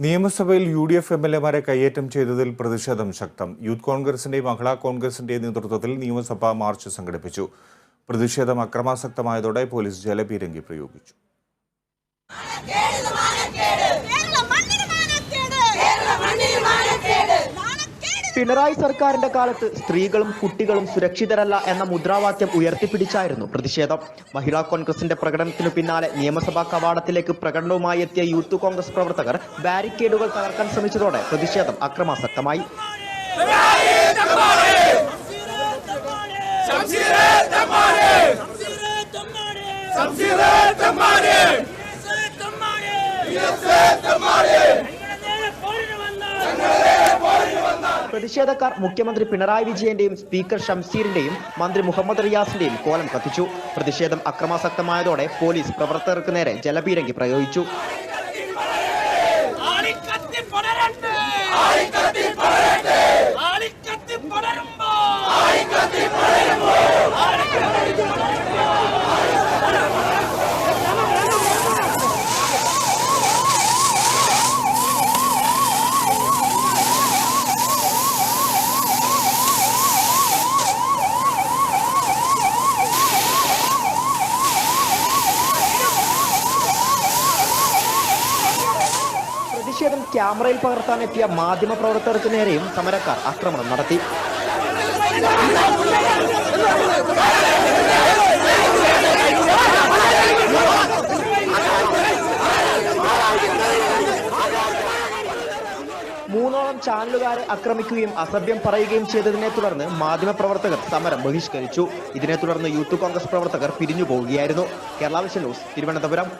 നിയമസഭയിൽ UDF MLA-മാരെ കയ്യേറ്റം ചെയ്തതിൽ പ്രതിഷേധം ശക്തം. യൂത്ത് കോൺഗ്രസിന്റെയും മഹിളാ കോൺഗ്രസിന്റെയും നേതൃത്വത്തിൽ നിയമസഭാ മാർച്ച് സംഘടിപ്പിച്ചു. പ്രതിഷേധം അക്രമാസക്തമായതോടെ പോലീസ് ജലപീരങ്കി പ്രയോഗിച്ചു. പിണറായി സർക്കാരിന്റെ കാലത്ത് സ്ത്രീകളും കുട്ടികളും സുരക്ഷിതരല്ല എന്ന മുദ്രാവാക്യം ഉയർത്തിപ്പിടിച്ചായിരുന്നു പ്രതിഷേധം. മഹിളാ കോൺഗ്രസിന്റെ പ്രകടനത്തിനു പിന്നാലെ നിയമസഭാ കവാടത്തിലേക്ക് പ്രകടനവുമായി എത്തിയ യൂത്ത് കോൺഗ്രസ് പ്രവർത്തകർ ബാരിക്കേഡുകൾ തകർക്കാൻ ശ്രമിച്ചതോടെ പ്രതിഷേധം അക്രമാസക്തമായി. പ്രതിഷേധക്കാർ മുഖ്യമന്ത്രി പിണറായി വിജയന്റെയും സ്പീക്കർ ഷംസീറിന്റെയും മന്ത്രി മുഹമ്മദ് റിയാസിന്റെയും കോലം കത്തിച്ചു. പ്രതിഷേധം അക്രമാസക്തമായതോടെ പോലീസ് പ്രവർത്തകർക്ക് നേരെ ജലപീരങ്കി പ്രയോഗിച്ചു. പ്രതിഷേധം ക്യാമറയിൽ പകർത്താനെത്തിയ മാധ്യമ പ്രവർത്തകർക്ക് നേരെയും സമരക്കാർ ആക്രമണം നടത്തി. മൂന്നോളം ചാനലുകാരെ ആക്രമിക്കുകയും അസഭ്യം പറയുകയും ചെയ്തതിനെ തുടർന്ന് മാധ്യമപ്രവർത്തകർ സമരം ബഹിഷ്കരിച്ചു. ഇതിനെ തുടർന്ന് യൂത്ത് കോൺഗ്രസ് പ്രവർത്തകർ പിരിഞ്ഞു പോവുകയായിരുന്നു. Kerala vision news, Thiruvananthapuram.